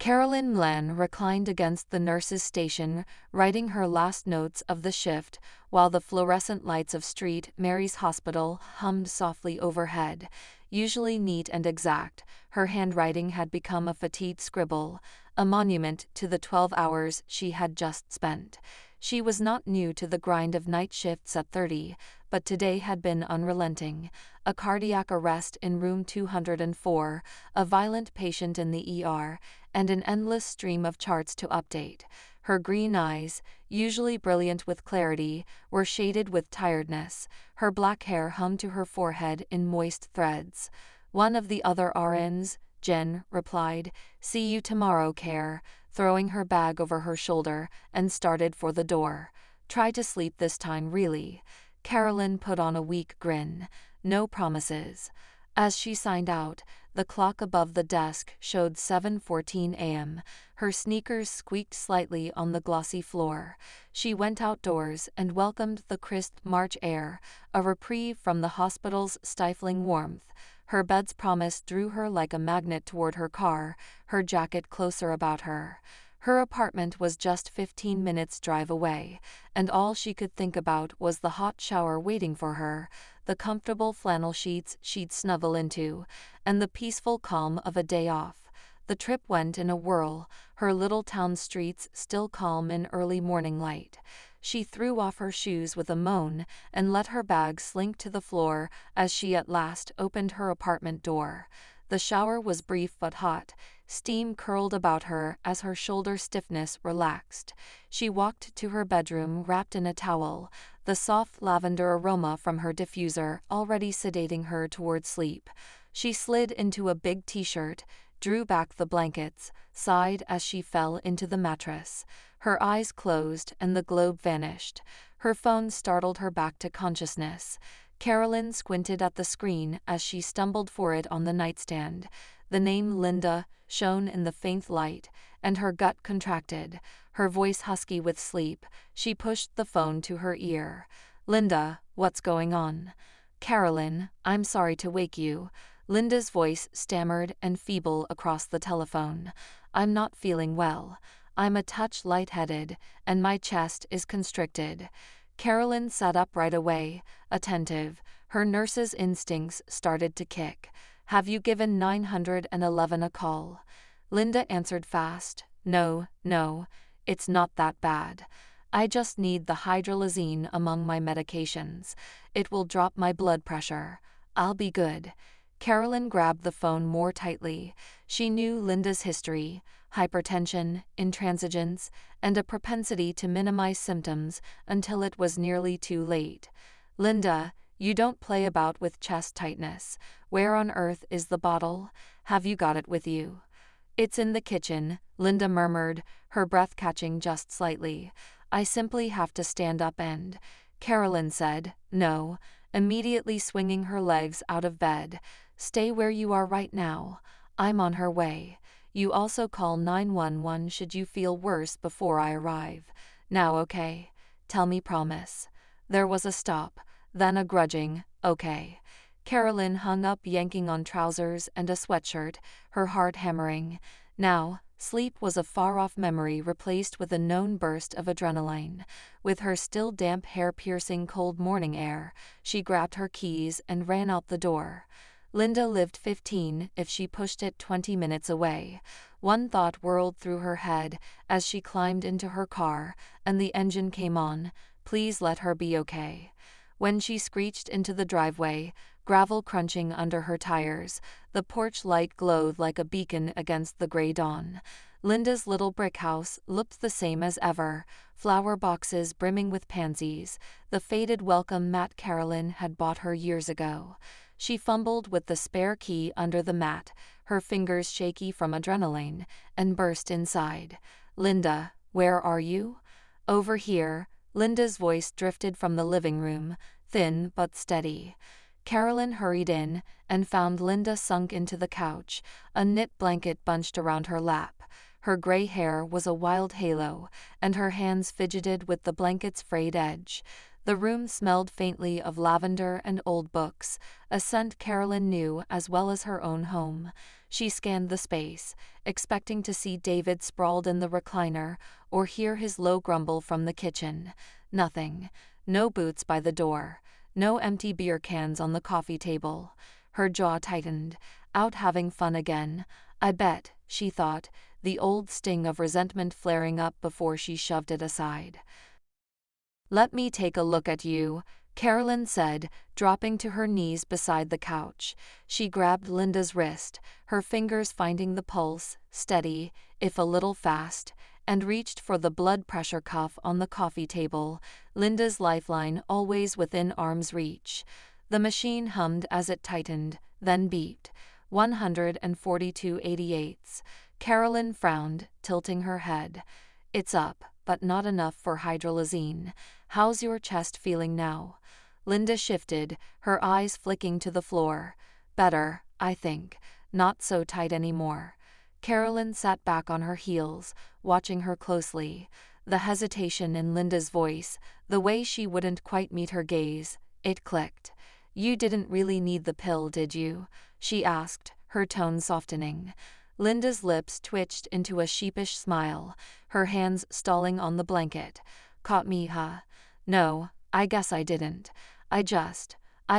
Carolyn Glenn reclined against the nurse's station, writing her last notes of the shift, while the fluorescent lights of St. Mary's Hospital hummed softly overhead. Usually neat and exact, her handwriting had become a fatigued scribble, a monument to the 12 hours she had just spent. She was not new to the grind of night shifts at 30, but today had been unrelenting. A cardiac arrest in room 204, a violent patient in the ER, and an endless stream of charts to update. Her green eyes, usually brilliant with clarity, were shaded with tiredness. Her black hair hung to her forehead in moist threads. One of the other RNs, Jen, replied, "See you tomorrow, Care," throwing her bag over her shoulder, and started for the door. "Try to sleep this time, really." Carolyn put on a weak grin. No promises. As she signed out, the clock above the desk showed 7:14 a.m. Her sneakers squeaked slightly on the glossy floor. She went outdoors and welcomed the crisp March air, a reprieve from the hospital's stifling warmth. Her bed's promise drew her like a magnet toward her car, her jacket closer about her. Her apartment was just 15 minutes' drive away, and all she could think about was the hot shower waiting for her, the comfortable flannel sheets she'd snuggle into, and the peaceful calm of a day off. The trip went in a whirl, her little town streets still calm in early morning light. She threw off her shoes with a moan and let her bag slink to the floor as she at last opened her apartment door. The shower was brief but hot. Steam curled about her as her shoulder stiffness relaxed. She walked to her bedroom wrapped in a towel, the soft lavender aroma from her diffuser already sedating her toward sleep. She slid into a big t-shirt, drew back the blankets, sighed as she fell into the mattress. Her eyes closed and the globe vanished. Her phone startled her back to consciousness. Carolyn squinted at the screen as she stumbled for it on the nightstand. The name Linda shone in the faint light, and her gut contracted. Her voice husky with sleep, she pushed the phone to her ear. "Linda, what's going on?" "Carolyn, I'm sorry to wake you." Linda's voice stammered and feeble across the telephone. "I'm not feeling well. I'm a touch lightheaded, and my chest is constricted." Carolyn sat up right away, attentive. Her nurse's instincts started to kick. "Have you given 911 a call?" Linda answered fast. No, it's not that bad. I just need the hydralazine among my medications. It will drop my blood pressure. I'll be good." Carolyn grabbed the phone more tightly. She knew Linda's history: hypertension, intransigence, and a propensity to minimize symptoms until it was nearly too late. "Linda, you don't play about with chest tightness. Where on earth is the bottle? Have you got it with you?" "It's in the kitchen," Linda murmured, her breath catching just slightly. "I simply have to stand up and—" Carolyn said, "No," immediately swinging her legs out of bed. "Stay where you are right now. I'm on her way. You also call 911 should you feel worse before I arrive. Now okay? Tell me promise." There was a stop, then a grudging, "Okay." Carolyn hung up, yanking on trousers and a sweatshirt, her heart hammering. Now, sleep was a far-off memory replaced with a known burst of adrenaline. With her still damp hair-piercing cold morning air, she grabbed her keys and ran out the door. Linda lived 15 if she pushed it 20 minutes away. One thought whirled through her head as she climbed into her car, and the engine came on. Please let her be okay. When she screeched into the driveway, gravel crunching under her tires, the porch light glowed like a beacon against the gray dawn. Linda's little brick house looked the same as ever, flower boxes brimming with pansies, the faded welcome mat Carolyn had bought her years ago. She fumbled with the spare key under the mat, her fingers shaky from adrenaline, and burst inside. "Linda, where are you?" "Over here." Linda's voice drifted from the living room, thin but steady. Carolyn hurried in and found Linda sunk into the couch, a knit blanket bunched around her lap. Her gray hair was a wild halo, and her hands fidgeted with the blanket's frayed edge. The room smelled faintly of lavender and old books, a scent Carolyn knew as well as her own home. She scanned the space, expecting to see David sprawled in the recliner or hear his low grumble from the kitchen. Nothing. No boots by the door. No empty beer cans on the coffee table. Her jaw tightened. Out having fun again. I bet, she thought, the old sting of resentment flaring up before she shoved it aside. "Let me take a look at you," Carolyn said, dropping to her knees beside the couch. She grabbed Linda's wrist, her fingers finding the pulse, steady, if a little fast, and reached for the blood pressure cuff on the coffee table, Linda's lifeline always within arm's reach. The machine hummed as it tightened, then beeped. 142/88. Carolyn frowned, tilting her head. "It's up, but not enough for hydralazine. How's your chest feeling now?" Linda shifted, her eyes flicking to the floor. "Better, I think. Not so tight anymore." Carolyn sat back on her heels, watching her closely. The hesitation in Linda's voice, the way she wouldn't quite meet her gaze, it clicked. "You didn't really need the pill, did you?" she asked, her tone softening. Linda's lips twitched into a sheepish smile, her hands stalling on the blanket. "Caught me, huh? No, I guess I didn't. I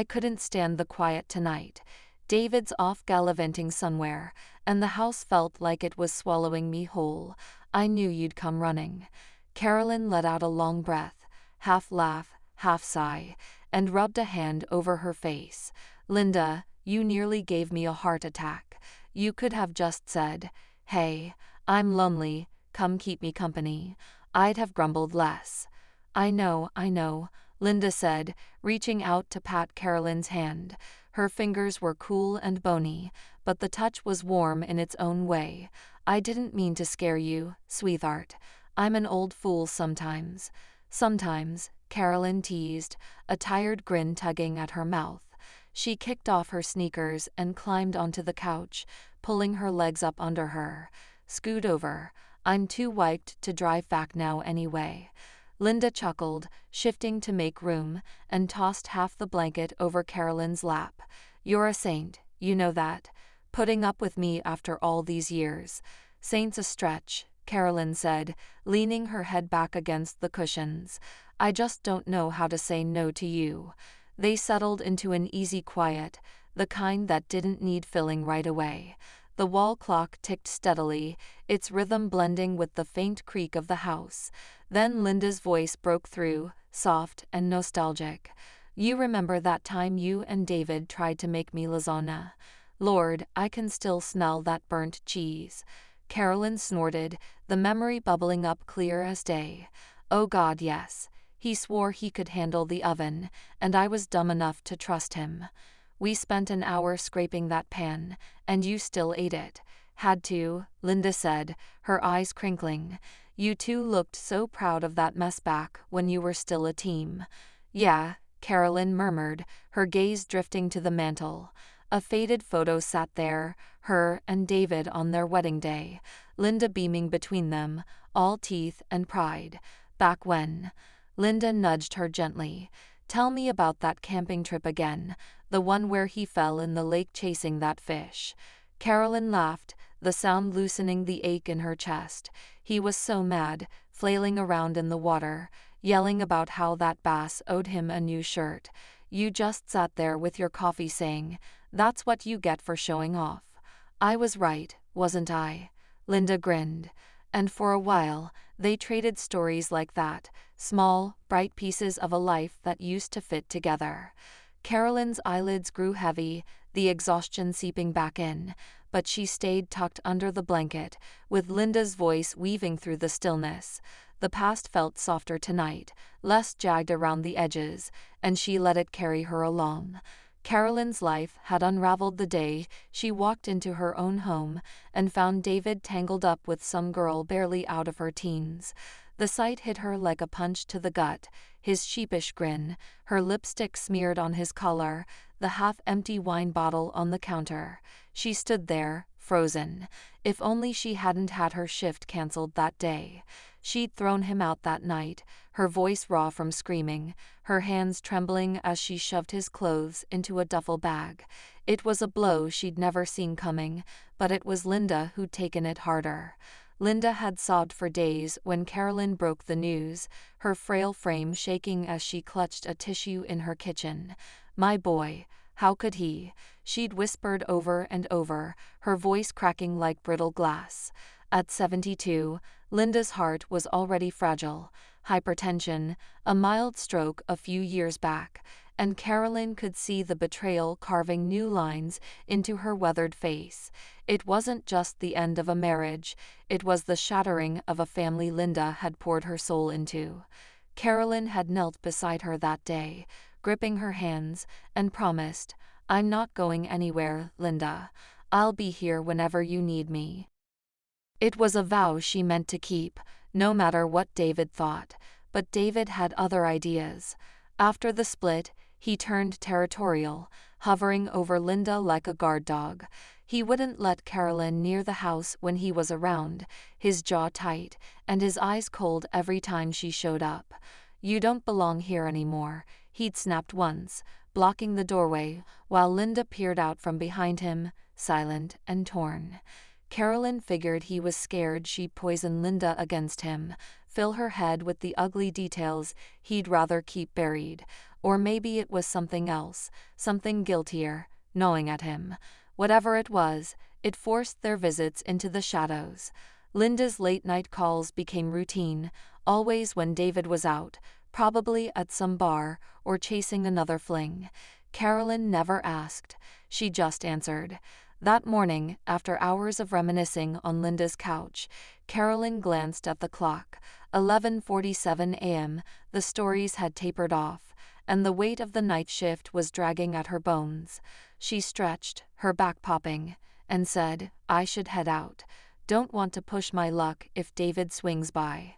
couldn't stand the quiet tonight. David's off gallivanting somewhere, and the house felt like it was swallowing me whole. I knew you'd come running." Carolyn let out a long breath, half laugh, half sigh, and rubbed a hand over her face. "Linda, you nearly gave me a heart attack. You could have just said, 'Hey, I'm lonely, come keep me company.' I'd have grumbled less." I know," Linda said, reaching out to pat Carolyn's hand. Her fingers were cool and bony, but the touch was warm in its own way. "I didn't mean to scare you, sweetheart. I'm an old fool sometimes." "Sometimes," Carolyn teased, a tired grin tugging at her mouth. She kicked off her sneakers and climbed onto the couch, pulling her legs up under her. "Scoot over. I'm too wiped to drive back now anyway." Linda chuckled, shifting to make room, and tossed half the blanket over Carolyn's lap. "You're a saint, you know that. Putting up with me after all these years." "Saint's a stretch," Carolyn said, leaning her head back against the cushions. "I just don't know how to say no to you." They settled into an easy quiet, the kind that didn't need filling right away. The wall clock ticked steadily, its rhythm blending with the faint creak of the house. Then Linda's voice broke through, soft and nostalgic. "You remember that time you and David tried to make me lasagna? Lord, I can still smell that burnt cheese." Carolyn snorted, the memory bubbling up clear as day. "Oh God, yes. He swore he could handle the oven, and I was dumb enough to trust him. We spent an hour scraping that pan, and you still ate it." "Had to," Linda said, her eyes crinkling. "You two looked so proud of that mess back when you were still a team." "Yeah," Carolyn murmured, her gaze drifting to the mantel. A faded photo sat there, her and David on their wedding day, Linda beaming between them, all teeth and pride. "Back when?" Linda nudged her gently. "Tell me about that camping trip again, the one where he fell in the lake chasing that fish." Carolyn laughed, the sound loosening the ache in her chest. "He was so mad, flailing around in the water, yelling about how that bass owed him a new shirt. You just sat there with your coffee saying, 'That's what you get for showing off.' I was right, wasn't I?" Linda grinned. And for a while, they traded stories like that, small, bright pieces of a life that used to fit together. Carolyn's eyelids grew heavy, the exhaustion seeping back in, but she stayed tucked under the blanket, with Linda's voice weaving through the stillness. The past felt softer tonight, less jagged around the edges, and she let it carry her along. Carolyn's life had unraveled the day she walked into her own home and found David tangled up with some girl barely out of her teens. The sight hit her like a punch to the gut, his sheepish grin, her lipstick smeared on his collar, the half-empty wine bottle on the counter. She stood there, frozen. If only she hadn't had her shift cancelled that day. She'd thrown him out that night, her voice raw from screaming, her hands trembling as she shoved his clothes into a duffel bag. It was a blow she'd never seen coming, but it was Linda who'd taken it harder. Linda had sobbed for days when Carolyn broke the news, her frail frame shaking as she clutched a tissue in her kitchen. "My boy, how could he?" she'd whispered over and over, her voice cracking like brittle glass. At 72, Linda's heart was already fragile. Hypertension, a mild stroke a few years back, and Carolyn could see the betrayal carving new lines into her weathered face. It wasn't just the end of a marriage, it was the shattering of a family Linda had poured her soul into. Carolyn had knelt beside her that day, gripping her hands, and promised, "I'm not going anywhere, Linda. I'll be here whenever you need me." It was a vow she meant to keep, no matter what David thought, but David had other ideas. After the split, he turned territorial, hovering over Linda like a guard dog. He wouldn't let Carolyn near the house when he was around, his jaw tight, and his eyes cold every time she showed up. "You don't belong here anymore," he'd snapped once, blocking the doorway, while Linda peered out from behind him, silent and torn. Carolyn figured he was scared she'd poison Linda against him, fill her head with the ugly details he'd rather keep buried. Or maybe it was something else, something guiltier, gnawing at him. Whatever it was, it forced their visits into the shadows. Linda's late-night calls became routine, always when David was out, probably at some bar or chasing another fling. Carolyn never asked, she just answered. That morning, after hours of reminiscing on Linda's couch, Carolyn glanced at the clock. 11:47 a.m., the stories had tapered off, and the weight of the night shift was dragging at her bones. She stretched, her back popping, and said, "I should head out. Don't want to push my luck if David swings by."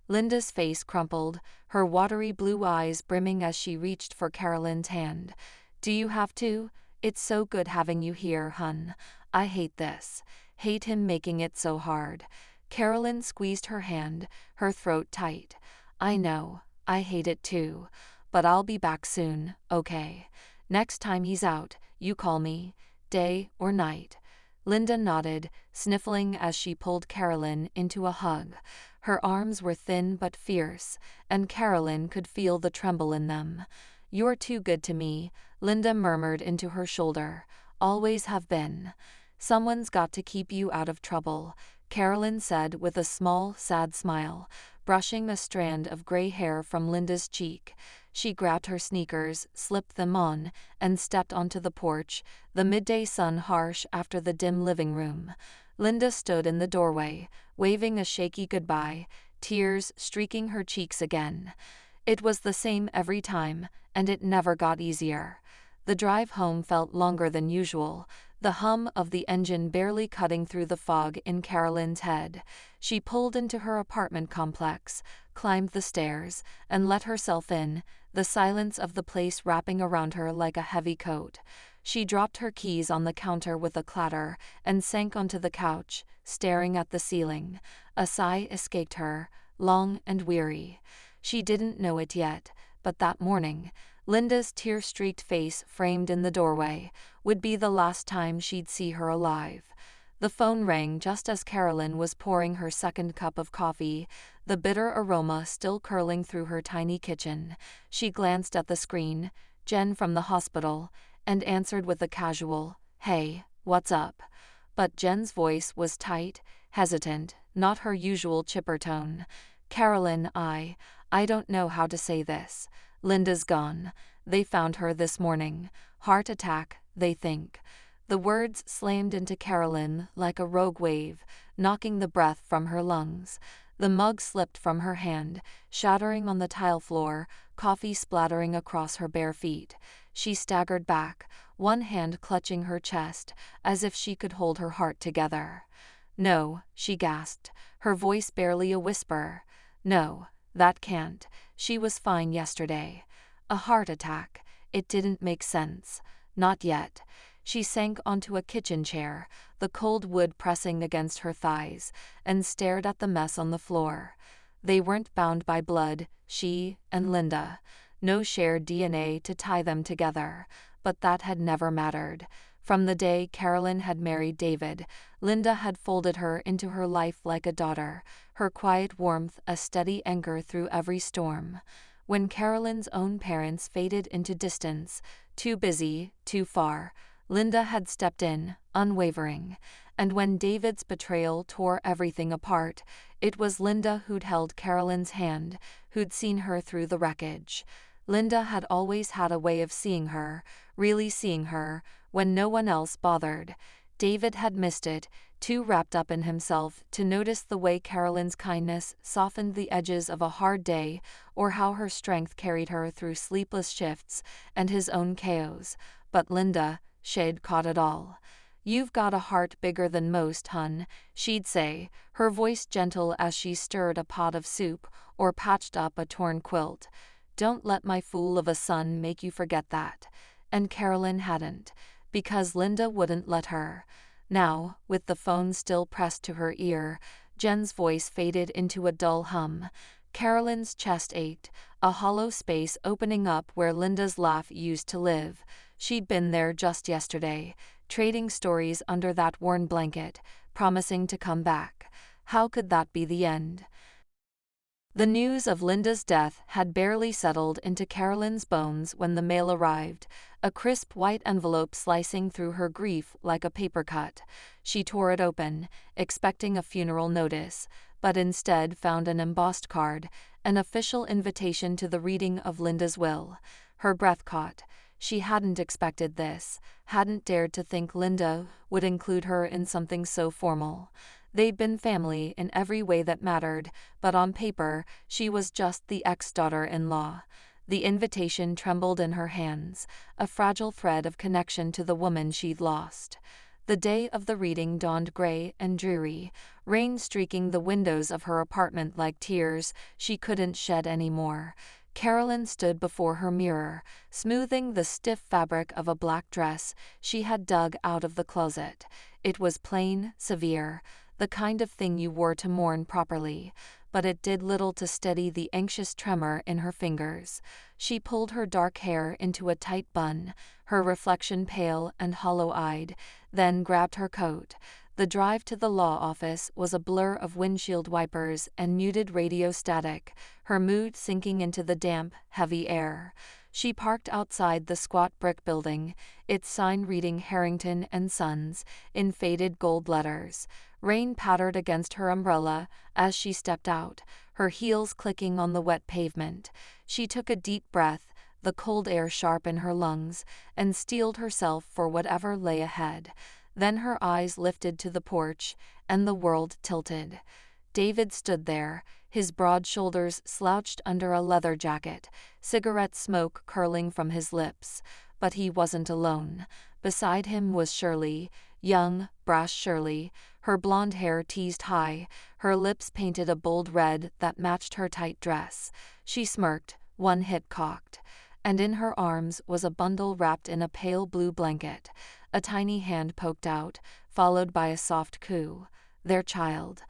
Linda's face crumpled, her watery blue eyes brimming as she reached for Carolyn's hand. "Do you have to? It's so good having you here, hun. I hate this. Hate him making it so hard." Carolyn squeezed her hand, her throat tight. "I know, I hate it too. But I'll be back soon, okay? Next time he's out, you call me, day or night." Linda nodded, sniffling as she pulled Carolyn into a hug. Her arms were thin but fierce, and Carolyn could feel the tremble in them. "You're too good to me," Linda murmured into her shoulder. "Always have been." "Someone's got to keep you out of trouble," Carolyn said with a small, sad smile, brushing a strand of gray hair from Linda's cheek. She grabbed her sneakers, slipped them on, and stepped onto the porch, the midday sun harsh after the dim living room. Linda stood in the doorway, waving a shaky goodbye, tears streaking her cheeks again. It was the same every time, and it never got easier. The drive home felt longer than usual, the hum of the engine barely cutting through the fog in Carolyn's head. She pulled into her apartment complex, climbed the stairs, and let herself in, the silence of the place wrapping around her like a heavy coat. She dropped her keys on the counter with a clatter and sank onto the couch, staring at the ceiling. A sigh escaped her, long and weary. She didn't know it yet, but that morning, Linda's tear-streaked face framed in the doorway would be the last time she'd see her alive. The phone rang just as Carolyn was pouring her second cup of coffee, the bitter aroma still curling through her tiny kitchen. She glanced at the screen, Jen from the hospital, and answered with a casual, "Hey, what's up?" But Jen's voice was tight, hesitant, not her usual chipper tone. "Carolyn, I don't know how to say this. Linda's gone. They found her this morning. Heart attack, they think." The words slammed into Carolyn like a rogue wave, knocking the breath from her lungs. The mug slipped from her hand, shattering on the tile floor, coffee splattering across her bare feet. She staggered back, one hand clutching her chest, as if she could hold her heart together. "No," she gasped, her voice barely a whisper. "No, that can't. She was fine yesterday." A heart attack. It didn't make sense. Not yet. She sank onto a kitchen chair, the cold wood pressing against her thighs, and stared at the mess on the floor. They weren't bound by blood, she and Linda. No shared DNA to tie them together, but that had never mattered. From the day Carolyn had married David, Linda had folded her into her life like a daughter, her quiet warmth a steady anchor through every storm. When Carolyn's own parents faded into distance, too busy, too far, Linda had stepped in, unwavering. And when David's betrayal tore everything apart, it was Linda who'd held Carolyn's hand, who'd seen her through the wreckage. Linda had always had a way of seeing her, really seeing her, when no one else bothered. David had missed it, too wrapped up in himself to notice the way Carolyn's kindness softened the edges of a hard day, or how her strength carried her through sleepless shifts and his own chaos. But Linda, she'd caught it all. "You've got a heart bigger than most, hun," she'd say, her voice gentle as she stirred a pot of soup or patched up a torn quilt. "Don't let my fool of a son make you forget that." And Carolyn hadn't, because Linda wouldn't let her. Now, with the phone still pressed to her ear, Jen's voice faded into a dull hum. Carolyn's chest ached, a hollow space opening up where Linda's laugh used to live. She'd been there just yesterday, trading stories under that worn blanket, promising to come back. How could that be the end? The news of Linda's death had barely settled into Carolyn's bones when the mail arrived, a crisp white envelope slicing through her grief like a paper cut. She tore it open, expecting a funeral notice, but instead found an embossed card, an official invitation to the reading of Linda's will. Her breath caught. She hadn't expected this, hadn't dared to think Linda would include her in something so formal. They'd been family in every way that mattered, but on paper, she was just the ex-daughter-in-law. The invitation trembled in her hands, a fragile thread of connection to the woman she'd lost. The day of the reading dawned gray and dreary, rain streaking the windows of her apartment like tears she couldn't shed anymore. Carolyn stood before her mirror, smoothing the stiff fabric of a black dress she had dug out of the closet. It was plain, severe, the kind of thing you wore to mourn properly, but it did little to steady the anxious tremor in her fingers. She pulled her dark hair into a tight bun, her reflection pale and hollow-eyed, then grabbed her coat. The drive to the law office was a blur of windshield wipers and muted radio static, her mood sinking into the damp, heavy air. She parked outside the squat brick building, its sign reading Harrington and Sons in faded gold letters. Rain pattered against her umbrella as she stepped out, her heels clicking on the wet pavement. She took a deep breath, the cold air sharp in her lungs, and steeled herself for whatever lay ahead. Then her eyes lifted to the porch, and the world tilted. David stood there, his broad shoulders slouched under a leather jacket, cigarette smoke curling from his lips. But he wasn't alone. Beside him was Shirley, young, brash Shirley, her blonde hair teased high, her lips painted a bold red that matched her tight dress. She smirked, one hip cocked. And in her arms was a bundle wrapped in a pale blue blanket. A tiny hand poked out, followed by a soft coo. Their child.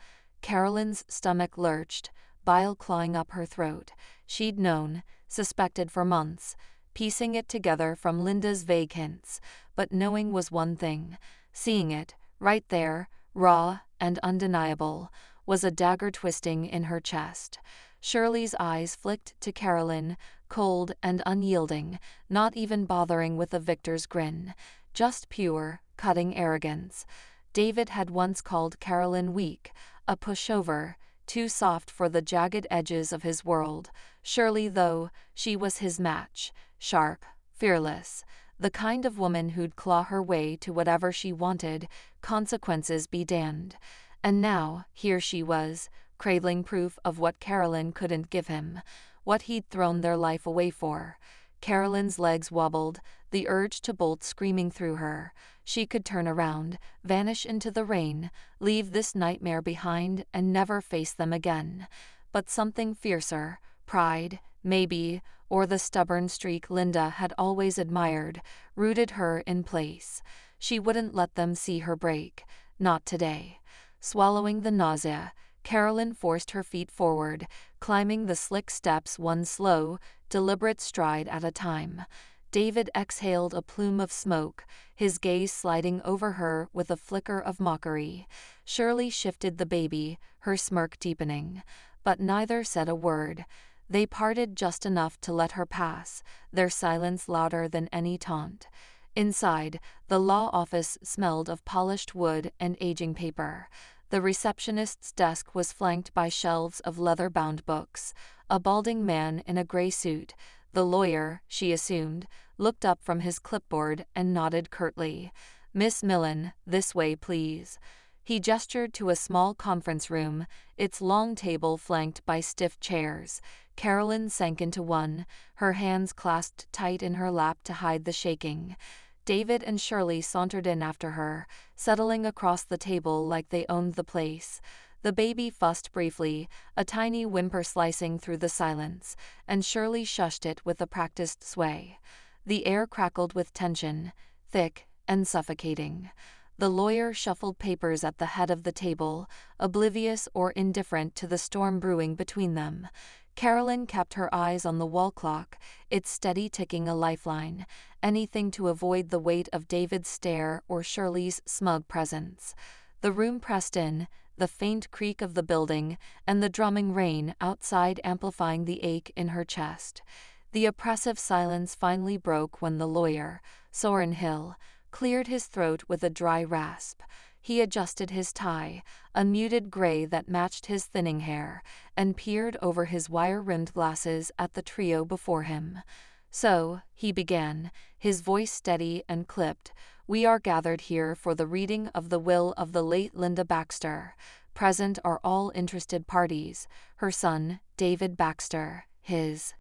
Carolyn's stomach lurched, bile clawing up her throat. She'd known, suspected for months, piecing it together from Linda's vague hints. But knowing was one thing. Seeing it, right there, raw and undeniable, was a dagger twisting in her chest. Shirley's eyes flicked to Carolyn, cold and unyielding, not even bothering with a victor's grin. Just pure, cutting arrogance. David had once called Carolyn weak, a pushover, too soft for the jagged edges of his world. Shirley, though, she was his match, sharp, fearless, the kind of woman who'd claw her way to whatever she wanted, consequences be damned. And now, here she was, cradling proof of what Carolyn couldn't give him, what he'd thrown their life away for. Carolyn's legs wobbled, the urge to bolt screaming through her. She could turn around, vanish into the rain, leave this nightmare behind and never face them again. But something fiercer, pride, maybe, or the stubborn streak Linda had always admired, rooted her in place. She wouldn't let them see her break. Not today. Swallowing the nausea, Carolyn forced her feet forward, climbing the slick steps one slow, deliberate stride at a time. David exhaled a plume of smoke, his gaze sliding over her with a flicker of mockery. Shirley shifted the baby, her smirk deepening. But neither said a word. They parted just enough to let her pass, their silence louder than any taunt. Inside, the law office smelled of polished wood and aging paper. The receptionist's desk was flanked by shelves of leather-bound books. A balding man in a gray suit, the lawyer, she assumed, looked up from his clipboard and nodded curtly. "Miss Millen, this way please." He gestured to a small conference room, its long table flanked by stiff chairs. Carolyn sank into one, her hands clasped tight in her lap to hide the shaking. David and Shirley sauntered in after her, settling across the table like they owned the place. The baby fussed briefly, a tiny whimper slicing through the silence, and Shirley shushed it with a practiced sway. The air crackled with tension, thick and suffocating. The lawyer shuffled papers at the head of the table, oblivious or indifferent to the storm brewing between them. Carolyn kept her eyes on the wall clock, its steady ticking a lifeline, anything to avoid the weight of David's stare or Shirley's smug presence. The room pressed in, the faint creak of the building, and the drumming rain outside amplifying the ache in her chest. The oppressive silence finally broke when the lawyer, Soren Hill, cleared his throat with a dry rasp. He adjusted his tie, a muted gray that matched his thinning hair, and peered over his wire-rimmed glasses at the trio before him. "So," he began, his voice steady and clipped, "we are gathered here for the reading of the will of the late Linda Baxter. Present are all interested parties, her son, David Baxter, his—"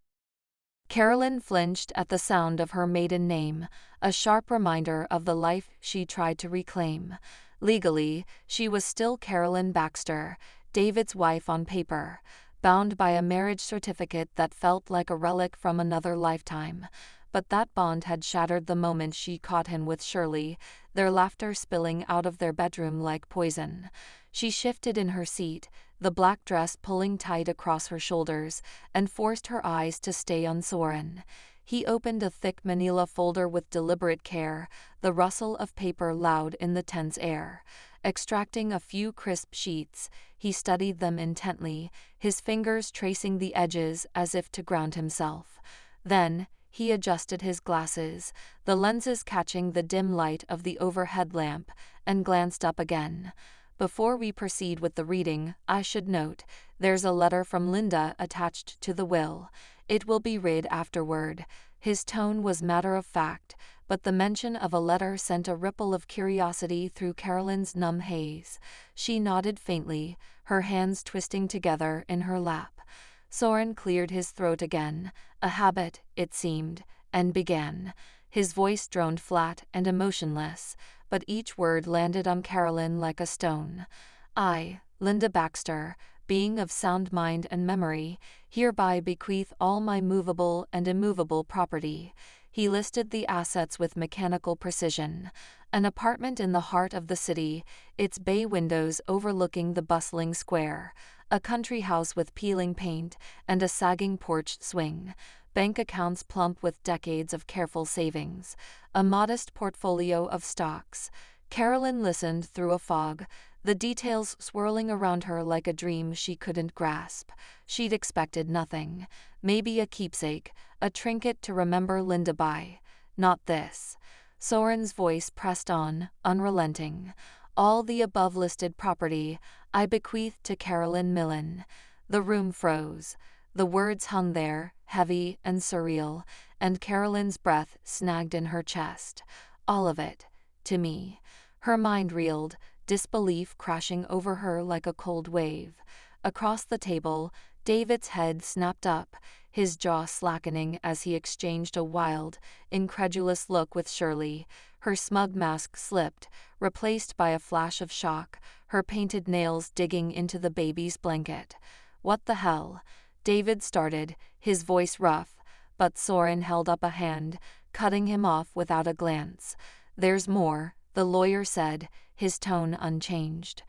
Carolyn flinched at the sound of her maiden name, a sharp reminder of the life she tried to reclaim. Legally, she was still Carolyn Baxter, David's wife on paper, bound by a marriage certificate that felt like a relic from another lifetime. But that bond had shattered the moment she caught him with Shirley, their laughter spilling out of their bedroom like poison. She shifted in her seat, the black dress pulling tight across her shoulders, and forced her eyes to stay on Soren. He opened a thick manila folder with deliberate care, the rustle of paper loud in the tense air. Extracting a few crisp sheets, he studied them intently, his fingers tracing the edges as if to ground himself. Then, he adjusted his glasses, the lenses catching the dim light of the overhead lamp, and glanced up again. "Before we proceed with the reading, I should note, there's a letter from Linda attached to the will. It will be read afterward." His tone was matter-of-fact, but the mention of a letter sent a ripple of curiosity through Carolyn's numb haze. She nodded faintly, her hands twisting together in her lap. Soren cleared his throat again, a habit, it seemed, and began. His voice droned flat and emotionless, but each word landed on Carolyn like a stone. "I, Linda Baxter, being of sound mind and memory, hereby bequeath all my movable and immovable property." He listed the assets with mechanical precision. An apartment in the heart of the city, its bay windows overlooking the bustling square. A country house with peeling paint and a sagging porch swing. Bank accounts plump with decades of careful savings. A modest portfolio of stocks. Carolyn listened through a fog, the details swirling around her like a dream she couldn't grasp. She'd expected nothing. Maybe a keepsake, a trinket to remember Linda by. Not this. Soren's voice pressed on, unrelenting. "All the above-listed property, I bequeath to Carolyn Millen." The room froze. The words hung there, heavy and surreal, and Carolyn's breath snagged in her chest. "All of it. To me." Her mind reeled, disbelief crashing over her like a cold wave. Across the table, David's head snapped up, his jaw slackening as he exchanged a wild, incredulous look with Shirley. Her smug mask slipped, replaced by a flash of shock, her painted nails digging into the baby's blanket. "What the hell?" David started, his voice rough, but Soren held up a hand, cutting him off without a glance. "There's more, the lawyer said, his tone unchanged.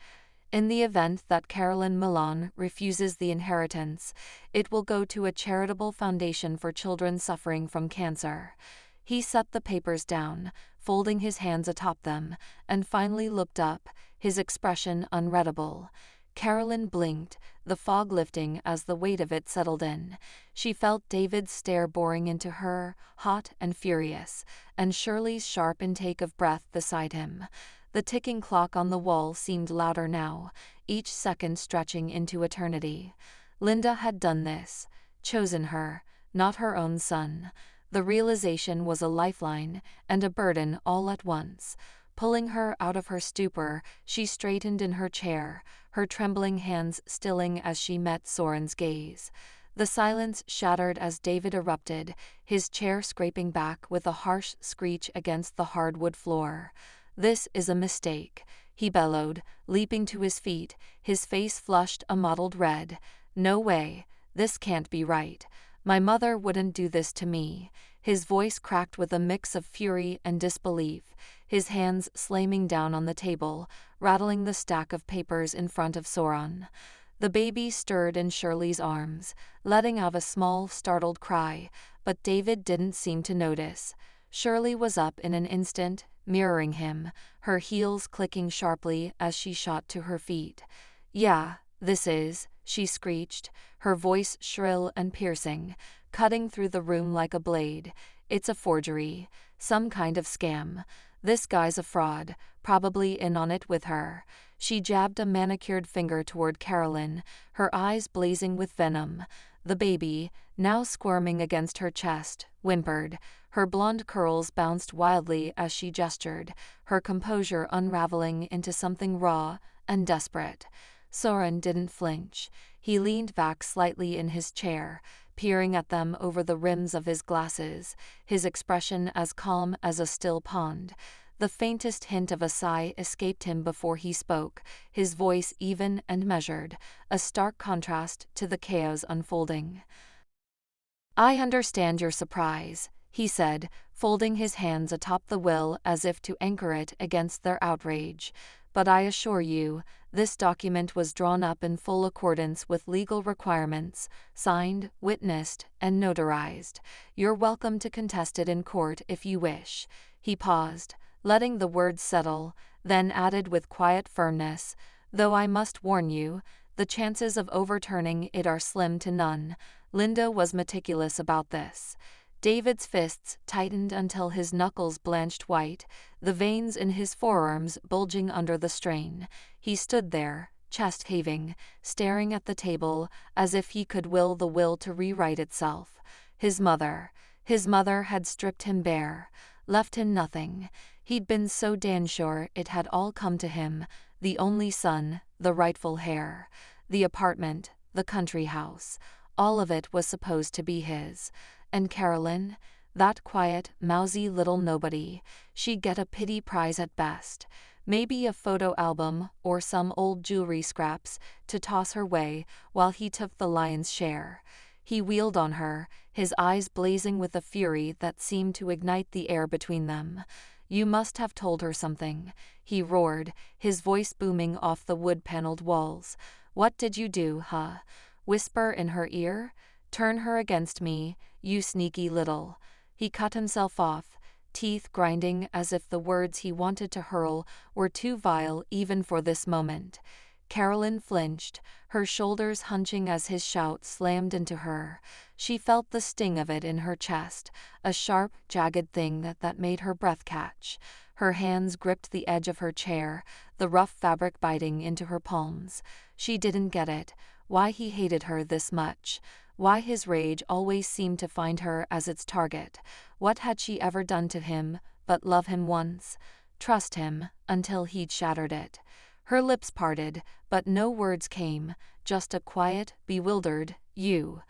In the event that Carolyn Milan refuses the inheritance, it will go to a charitable foundation for children suffering from cancer. He set the papers down, folding his hands atop them, and finally looked up, his expression unreadable. Carolyn blinked, the fog lifting as the weight of it settled in. She felt David's stare boring into her, hot and furious, and Shirley's sharp intake of breath beside him. The ticking clock on the wall seemed louder now, each second stretching into eternity. Linda had done this, chosen her, not her own son. The realization was a lifeline and a burden all at once. Pulling her out of her stupor, she straightened in her chair, her trembling hands stilling as she met Soren's gaze. The silence shattered as David erupted, his chair scraping back with a harsh screech against the hardwood floor. "This is a mistake," he bellowed, leaping to his feet, his face flushed a mottled red. "No way, this can't be right. My mother wouldn't do this to me." His voice cracked with a mix of fury and disbelief, his hands slamming down on the table, rattling the stack of papers in front of Soren. The baby stirred in Shirley's arms, letting out a small, startled cry, but David didn't seem to notice. Shirley was up in an instant, mirroring him, her heels clicking sharply as she shot to her feet. "Yeah, this is," she screeched, her voice shrill and piercing, cutting through the room like a blade. "It's a forgery, some kind of scam. This guy's a fraud, probably in on it with her." She jabbed a manicured finger toward Carolyn, her eyes blazing with venom. The baby, now squirming against her chest, whimpered. Her blonde curls bounced wildly as she gestured, her composure unraveling into something raw and desperate. Soren didn't flinch. He leaned back slightly in his chair, peering at them over the rims of his glasses, his expression as calm as a still pond. The faintest hint of a sigh escaped him before he spoke, his voice even and measured, a stark contrast to the chaos unfolding. "I understand your surprise," he said, folding his hands atop the will as if to anchor it against their outrage. "But I assure you, this document was drawn up in full accordance with legal requirements, signed, witnessed, and notarized. You're welcome to contest it in court if you wish." He paused, letting the words settle, then added with quiet firmness, "Though I must warn you, the chances of overturning it are slim to none. Linda was meticulous about this." David's fists tightened until his knuckles blanched white, the veins in his forearms bulging under the strain. He stood there, chest heaving, staring at the table as if he could will the will to rewrite itself. His mother had stripped him bare, left him nothing. He'd been so damn sure it had all come to him, the only son, the rightful heir. The apartment, the country house, all of it was supposed to be his. And Carolyn, that quiet, mousy little nobody, she'd get a pity prize at best. Maybe a photo album or some old jewelry scraps to toss her way while he took the lion's share. He wheeled on her, his eyes blazing with a fury that seemed to ignite the air between them. "You must have told her something," he roared, his voice booming off the wood-paneled walls. "What did you do, huh? Whisper in her ear? Turn her against me, you sneaky little..." He cut himself off, teeth grinding as if the words he wanted to hurl were too vile even for this moment. Carolyn flinched, her shoulders hunching as his shout slammed into her. She felt the sting of it in her chest, a sharp, jagged thing that made her breath catch. Her hands gripped the edge of her chair, the rough fabric biting into her palms. She didn't get it, why he hated her this much. Why his rage always seemed to find her as its target. What had she ever done to him but love him once, trust him, until he'd shattered it? Her lips parted, but no words came, just a quiet, bewildered, "You."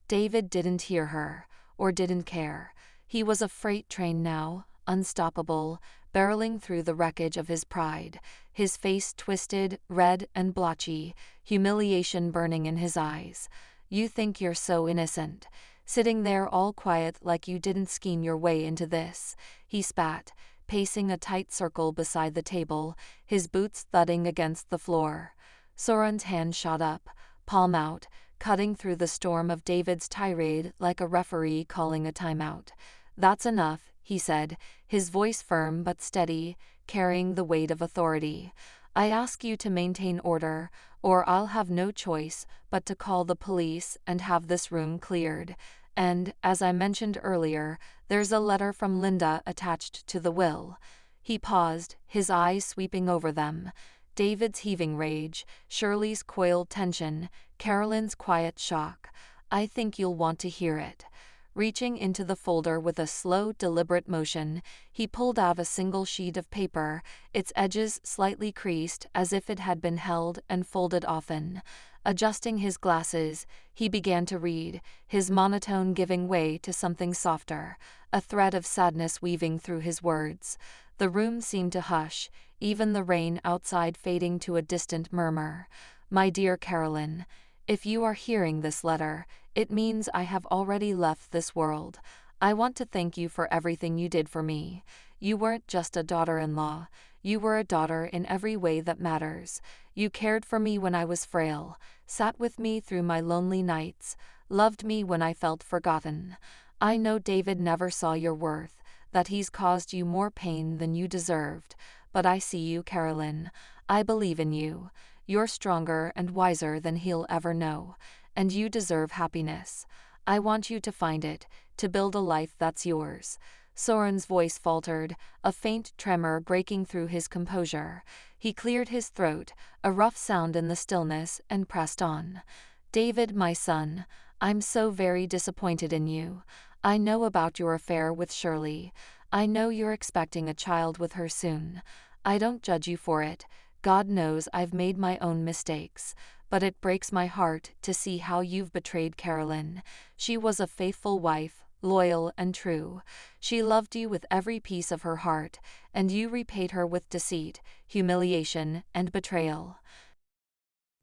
David didn't hear her, or didn't care. He was a freight train now, unstoppable, barreling through the wreckage of his pride, his face twisted, red and blotchy, humiliation burning in his eyes. "You think you're so innocent, sitting there all quiet like you didn't scheme your way into this," he spat, pacing a tight circle beside the table, his boots thudding against the floor. Soren's hand shot up, palm out, cutting through the storm of David's tirade like a referee calling a timeout. "That's enough," he said, his voice firm but steady, carrying the weight of authority. "I ask you to maintain order, or I'll have no choice but to call the police and have this room cleared. And, as I mentioned earlier, there's a letter from Linda attached to the will." He paused, his eyes sweeping over them. David's heaving rage, Shirley's coiled tension, Carolyn's quiet shock. "I think you'll want to hear it." Reaching into the folder with a slow, deliberate motion, he pulled out a single sheet of paper, its edges slightly creased as if it had been held and folded often. Adjusting his glasses, he began to read, his monotone giving way to something softer, a thread of sadness weaving through his words. The room seemed to hush, even the rain outside fading to a distant murmur. "My dear Carolyn, if you are hearing this letter, it means I have already left this world. I want to thank you for everything you did for me. You weren't just a daughter-in-law, you were a daughter in every way that matters. You cared for me when I was frail, sat with me through my lonely nights, loved me when I felt forgotten. I know David never saw your worth, that he's caused you more pain than you deserved, but I see you, Carolyn. I believe in you. You're stronger and wiser than he'll ever know, and you deserve happiness. I want you to find it, to build a life that's yours." Soren's voice faltered, a faint tremor breaking through his composure. He cleared his throat, a rough sound in the stillness, and pressed on. "David, my son, I'm so very disappointed in you. I know about your affair with Shirley. I know you're expecting a child with her soon. I don't judge you for it. God knows I've made my own mistakes, but it breaks my heart to see how you've betrayed Carolyn. She was a faithful wife, loyal and true. She loved you with every piece of her heart, and you repaid her with deceit, humiliation, and betrayal.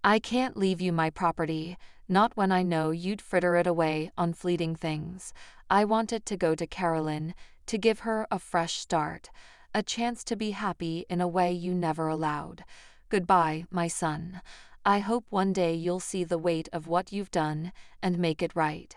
I can't leave you my property, not when I know you'd fritter it away on fleeting things. I want it to go to Carolyn, to give her a fresh start, a chance to be happy in a way you never allowed. Goodbye, my son. I hope one day you'll see the weight of what you've done and make it right."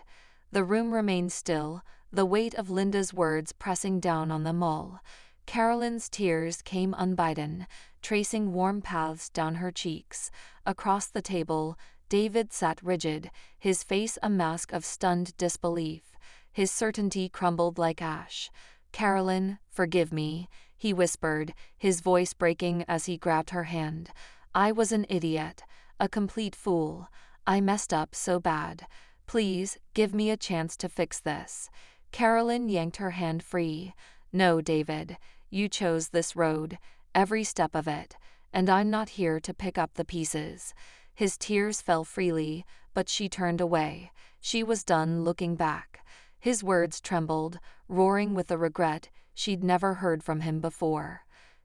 The room remained still, the weight of Linda's words pressing down on them all. Carolyn's tears came unbidden, tracing warm paths down her cheeks. Across the table, David sat rigid, his face a mask of stunned disbelief. His certainty crumbled like ash. "Carolyn, forgive me," he whispered, his voice breaking as he grabbed her hand. "I was an idiot, a complete fool. I messed up so bad. Please, give me a chance to fix this." Carolyn yanked her hand free. "No, David, you chose this road, every step of it, and I'm not here to pick up the pieces." His tears fell freely, but she turned away. She was done looking back. His words trembled, roaring with a regret she'd never heard from him before.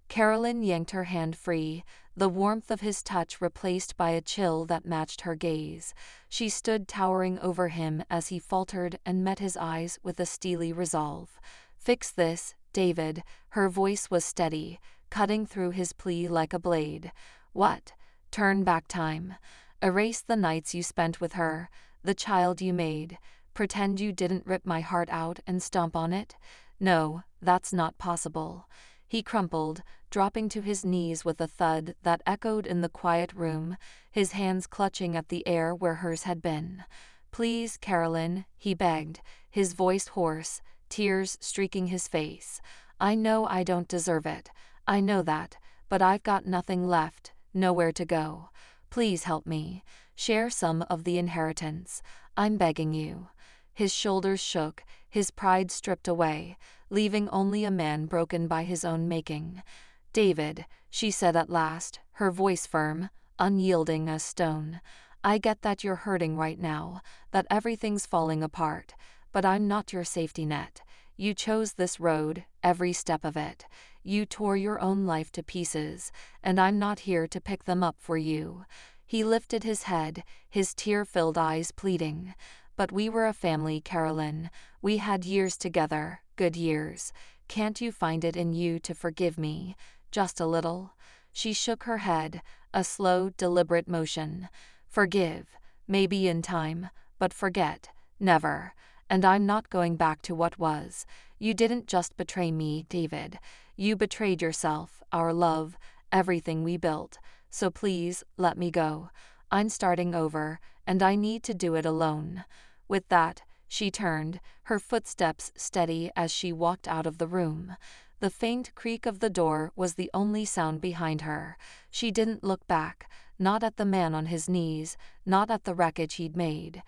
Carolyn yanked her hand free, the warmth of his touch replaced by a chill that matched her gaze. She stood towering over him as he faltered and met his eyes with a steely resolve. "Fix this, David," her voice was steady, cutting through his plea like a blade. "What? Turn back time? Erase the nights you spent with her, the child you made? Pretend you didn't rip my heart out and stomp on it? No, that's not possible." He crumpled, dropping to his knees with a thud that echoed in the quiet room, his hands clutching at the air where hers had been. "Please, Carolyn," he begged, his voice hoarse, tears streaking his face. "I know I don't deserve it, I know that, but I've got nothing left, nowhere to go. Please help me. Share some of the inheritance. I'm begging you." His shoulders shook, his pride stripped away, leaving only a man broken by his own making. "David," she said at last, her voice firm, unyielding as stone, "I get that you're hurting right now, that everything's falling apart, but I'm not your safety net. You chose this road, every step of it. You tore your own life to pieces, and I'm not here to pick them up for you." He lifted his head, his tear-filled eyes pleading. "But we were a family, Carolyn. We had years together, good years. Can't you find it in you to forgive me, just a little?" She shook her head, a slow, deliberate motion. "Forgive, maybe in time, but forget, never. And I'm not going back to what was. You didn't just betray me, David. You betrayed yourself, our love, everything we built. So please, let me go. I'm starting over, and I need to do it alone." With that, she turned, her footsteps steady as she walked out of the room. The faint creak of the door was the only sound behind her. She didn't look back, not at the man on his knees, not at the wreckage he'd made.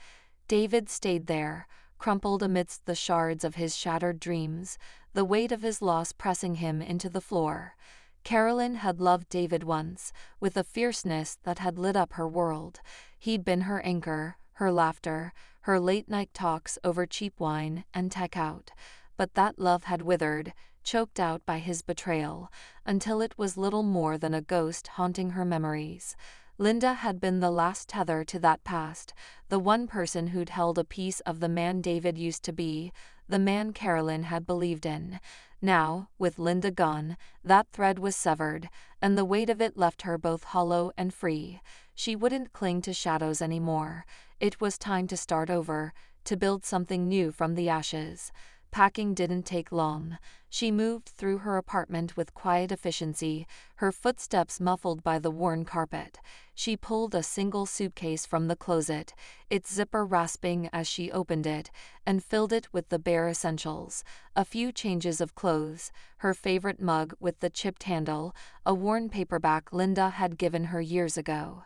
David stayed there, crumpled amidst the shards of his shattered dreams, the weight of his loss pressing him into the floor. Carolyn had loved David once, with a fierceness that had lit up her world. He'd been her anchor, her laughter, her late-night talks over cheap wine and tech-out. But that love had withered, choked out by his betrayal, until it was little more than a ghost haunting her memories. Linda had been the last tether to that past, the one person who'd held a piece of the man David used to be, the man Carolyn had believed in. Now, with Linda gone, that thread was severed, and the weight of it left her both hollow and free. She wouldn't cling to shadows anymore. It was time to start over, to build something new from the ashes. Packing didn't take long. She moved through her apartment with quiet efficiency, her footsteps muffled by the worn carpet. She pulled a single suitcase from the closet, its zipper rasping as she opened it, and filled it with the bare essentials: a few changes of clothes, her favorite mug with the chipped handle, a worn paperback Linda had given her years ago.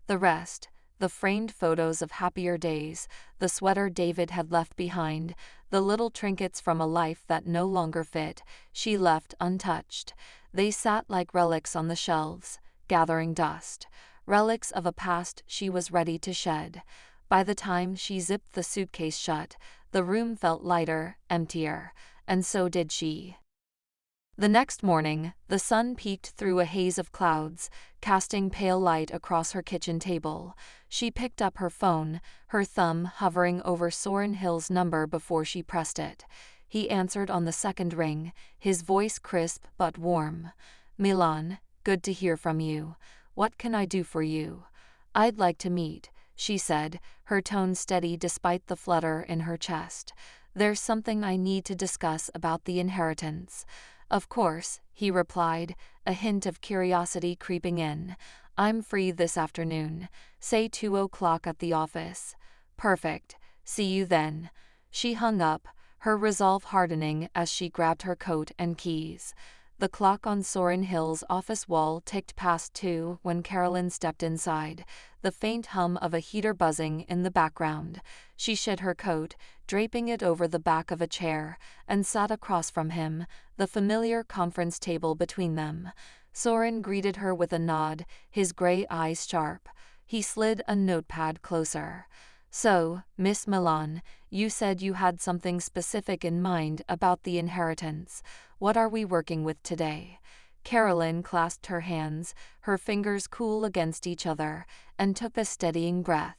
The rest, the framed photos of happier days, the sweater David had left behind, the little trinkets from a life that no longer fit, she left untouched. They sat like relics on the shelves, gathering dust. Relics of a past she was ready to shed. By the time she zipped the suitcase shut, the room felt lighter, emptier, and so did she. The next morning, the sun peeked through a haze of clouds, casting pale light across her kitchen table. She picked up her phone, her thumb hovering over Soren Hill's number before she pressed it. He answered on the second ring, his voice crisp but warm. "Milan, good to hear from you. What can I do for you?" "I'd like to meet," she said, her tone steady despite the flutter in her chest. "There's something I need to discuss about the inheritance." "Of course," he replied, a hint of curiosity creeping in. "I'm free this afternoon. Say 2 o'clock at the office." "Perfect. See you then." She hung up, her resolve hardening as she grabbed her coat and keys. The clock on Soren Hill's office wall ticked past 2 when Carolyn stepped inside, the faint hum of a heater buzzing in the background. She shed her coat, draping it over the back of a chair, and sat across from him, the familiar conference table between them. Soren greeted her with a nod, his gray eyes sharp. He slid a notepad closer. "So, Miss Milan, you said you had something specific in mind about the inheritance. What are we working with today?" Carolyn clasped her hands, her fingers cool against each other, and took a steadying breath.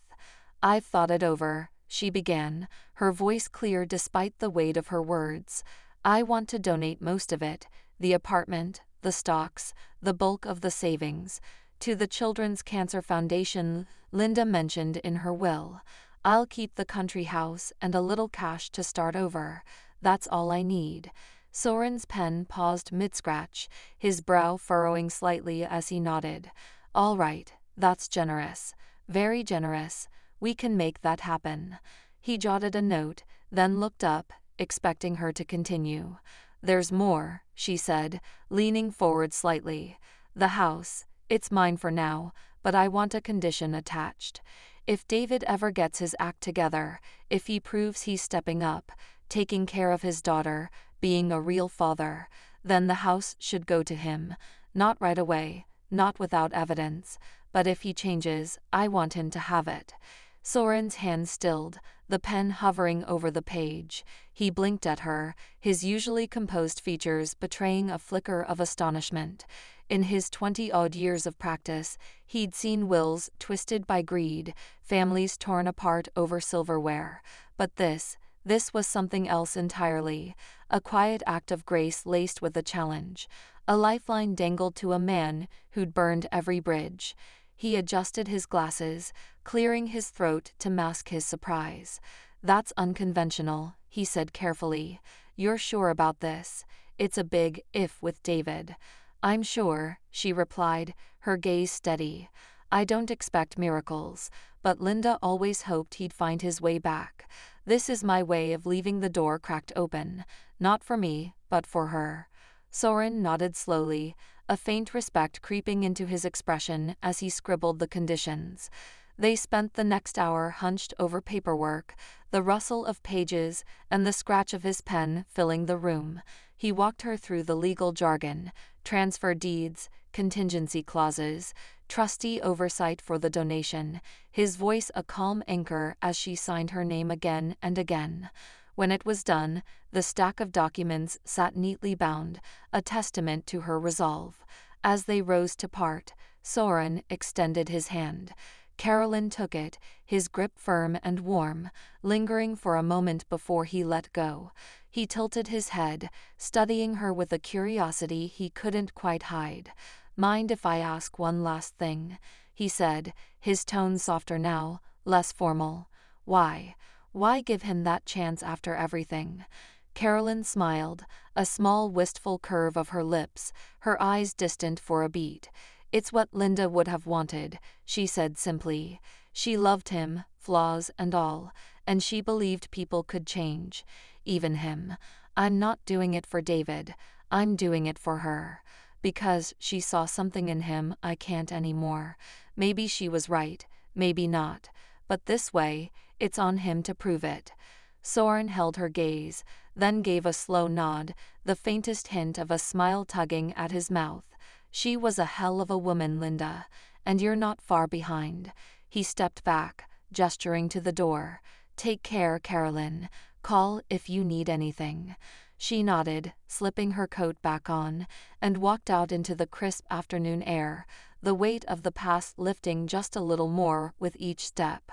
"I've thought it over," she began, her voice clear despite the weight of her words. "I want to donate most of it, the apartment, the stocks, the bulk of the savings, to the Children's Cancer Foundation Linda mentioned in her will. I'll keep the country house and a little cash to start over. That's all I need." Soren's pen paused mid-scratch, his brow furrowing slightly as he nodded. "All right, that's generous. Very generous. We can make that happen." He jotted a note, then looked up, expecting her to continue. "There's more," she said, leaning forward slightly. "The house, it's mine for now, but I want a condition attached. If David ever gets his act together, if he proves he's stepping up, taking care of his daughter, being a real father, then the house should go to him. Not right away, not without evidence, but if he changes, I want him to have it." Soren's hand stilled, the pen hovering over the page. He blinked at her, his usually composed features betraying a flicker of astonishment. In his 20-odd years of practice, he'd seen wills twisted by greed, families torn apart over silverware. But this This was something else entirely, a quiet act of grace laced with a challenge, a lifeline dangled to a man who'd burned every bridge. He adjusted his glasses, clearing his throat to mask his surprise. "That's unconventional," he said carefully. "You're sure about this? It's a big if with David." "I'm sure," she replied, her gaze steady. "I don't expect miracles, but Linda always hoped he'd find his way back. This is my way of leaving the door cracked open, not for me, but for her." Soren nodded slowly, a faint respect creeping into his expression as he scribbled the conditions. They spent the next hour hunched over paperwork, the rustle of pages and the scratch of his pen filling the room. He walked her through the legal jargon, transfer deeds, contingency clauses, trustee oversight for the donation, his voice a calm anchor as she signed her name again and again. When it was done, the stack of documents sat neatly bound, a testament to her resolve. As they rose to part, Soren extended his hand. Carolyn took it, his grip firm and warm, lingering for a moment before he let go. He tilted his head, studying her with a curiosity he couldn't quite hide. "Mind if I ask one last thing?" he said, his tone softer now, less formal. "Why? Why give him that chance after everything?" Carolyn smiled, a small wistful curve of her lips, her eyes distant for a beat. "It's what Linda would have wanted," she said simply. "She loved him, flaws and all, and she believed people could change. Even him. I'm not doing it for David, I'm doing it for her. Because she saw something in him I can't anymore. Maybe she was right, maybe not. But this way, it's on him to prove it." Soren held her gaze, then gave a slow nod, the faintest hint of a smile tugging at his mouth. "She was a hell of a woman, Linda, and you're not far behind." He stepped back, gesturing to the door. "Take care, Carolyn. Call if you need anything." She nodded, slipping her coat back on, and walked out into the crisp afternoon air, the weight of the past lifting just a little more with each step.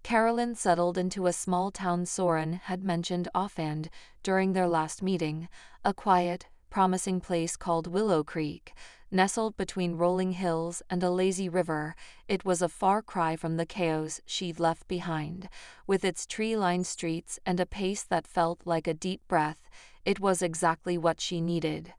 Carolyn settled into a small town Soren had mentioned offhand during their last meeting, a quiet, promising place called Willow Creek. Nestled between rolling hills and a lazy river, it was a far cry from the chaos she'd left behind. With its tree-lined streets and a pace that felt like a deep breath, it was exactly what she needed.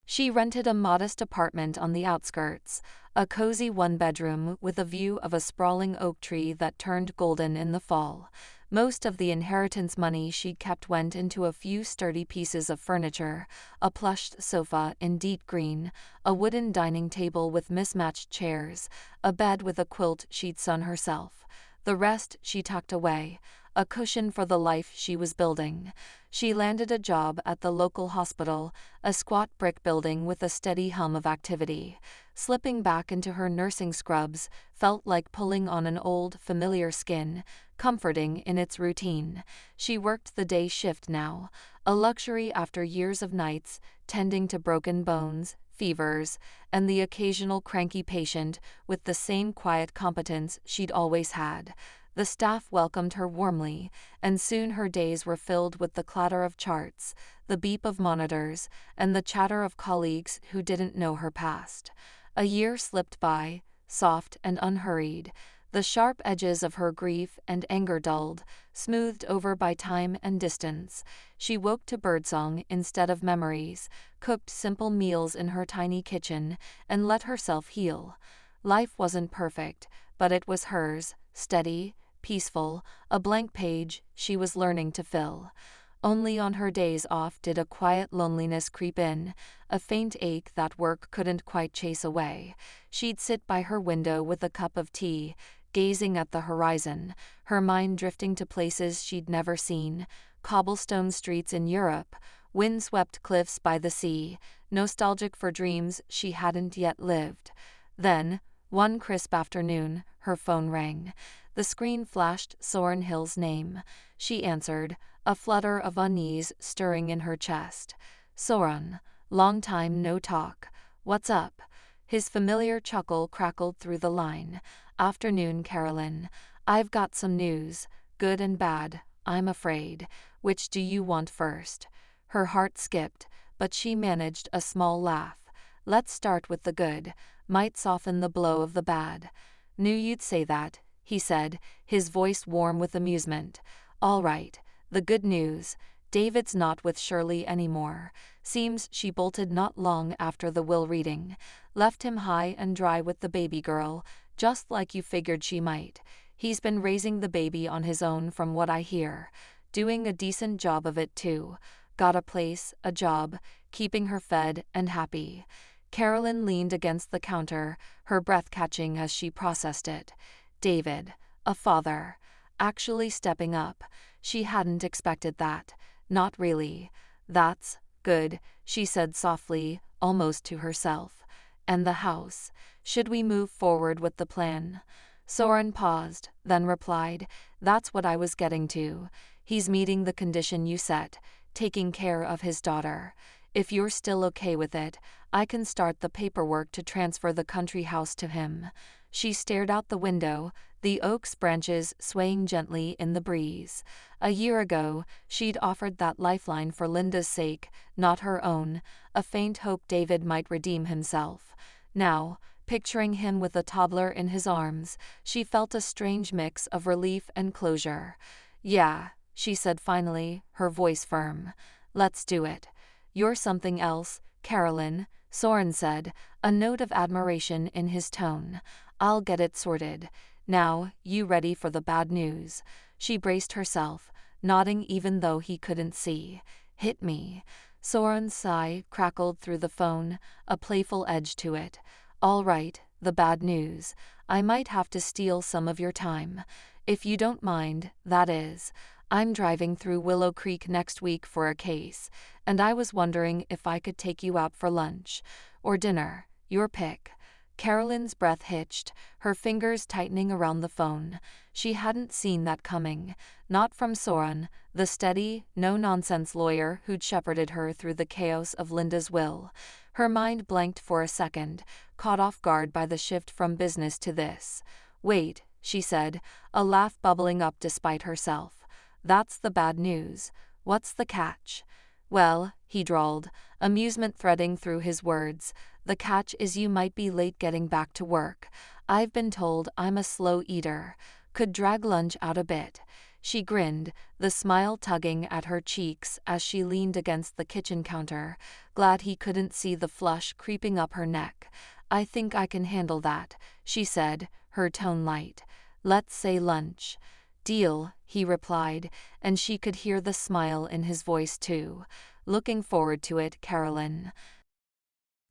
She rented a modest apartment on the outskirts, a cozy one-bedroom with a view of a sprawling oak tree that turned golden in the fall. Most of the inheritance money she'd kept went into a few sturdy pieces of furniture, a plush sofa in deep green, a wooden dining table with mismatched chairs, a bed with a quilt she'd sewn herself. The rest she tucked away, a cushion for the life she was building. She landed a job at the local hospital, a squat brick building with a steady hum of activity. Slipping back into her nursing scrubs felt like pulling on an old, familiar skin, comforting in its routine. She worked the day shift now, a luxury after years of nights, tending to broken bones, fevers, and the occasional cranky patient with the same quiet competence she'd always had. The staff welcomed her warmly, and soon her days were filled with the clatter of charts, the beep of monitors, and the chatter of colleagues who didn't know her past. A year slipped by, soft and unhurried, the sharp edges of her grief and anger dulled, smoothed over by time and distance. She woke to birdsong instead of memories, cooked simple meals in her tiny kitchen, and let herself heal. Life wasn't perfect, but it was hers, steady, peaceful, a blank page she was learning to fill. Only on her days off did a quiet loneliness creep in, a faint ache that work couldn't quite chase away. She'd sit by her window with a cup of tea, gazing at the horizon, her mind drifting to places she'd never seen, cobblestone streets in Europe, wind-swept cliffs by the sea, nostalgic for dreams she hadn't yet lived. Then, one crisp afternoon, her phone rang. The screen flashed Soren Hill's name. She answered, a flutter of unease stirring in her chest. "Soren, long time no talk. What's up?" His familiar chuckle crackled through the line. "Afternoon, Carolyn. I've got some news, good and bad, I'm afraid. Which do you want first? Her heart skipped, but she managed a small laugh. Let's start with the good. Might soften the blow of the bad. Knew you'd say that, he said, his voice warm with amusement. All right, the good news. David's not with Shirley anymore. Seems she bolted not long after the will reading. Left him high and dry with the baby girl, just like you figured she might. He's been raising the baby on his own from what I hear. Doing a decent job of it too. Got a place, a job, keeping her fed and happy. Carolyn leaned against the counter, her breath catching as she processed it. David, a father. Actually stepping up. She hadn't expected that. Not really. That's good, she said softly, almost to herself. And the house. Should we move forward with the plan? Soren paused, then replied, That's what I was getting to. He's meeting the condition you set, taking care of his daughter. If you're still okay with it, I can start the paperwork to transfer the country house to him. She stared out the window, the oak's branches swaying gently in the breeze. A year ago, she'd offered that lifeline for Linda's sake, not her own, a faint hope David might redeem himself. Now, picturing him with a toddler in his arms, she felt a strange mix of relief and closure. Yeah, she said finally, her voice firm. Let's do it. You're something else, Carolyn, Soren said, a note of admiration in his tone. I'll get it sorted. Now, you ready for the bad news? She braced herself, nodding even though he couldn't see. Hit me. Soren's sigh crackled through the phone, a playful edge to it. All right, the bad news. I might have to steal some of your time. If you don't mind, that is. I'm driving through Willow Creek next week for a case, and I was wondering if I could take you out for lunch. Or dinner, your pick. Carolyn's breath hitched, her fingers tightening around the phone. She hadn't seen that coming. Not from Soren, the steady, no-nonsense lawyer who'd shepherded her through the chaos of Linda's will. Her mind blanked for a second, caught off guard by the shift from business to this. Wait, she said, a laugh bubbling up despite herself. That's the bad news. What's the catch? Well, he drawled, amusement threading through his words, the catch is you might be late getting back to work. I've been told I'm a slow eater. Could drag lunch out a bit. She grinned, the smile tugging at her cheeks as she leaned against the kitchen counter, glad he couldn't see the flush creeping up her neck. I think I can handle that, she said, her tone light. Let's say lunch. Deal, he replied, and she could hear the smile in his voice too. Looking forward to it, Carolyn.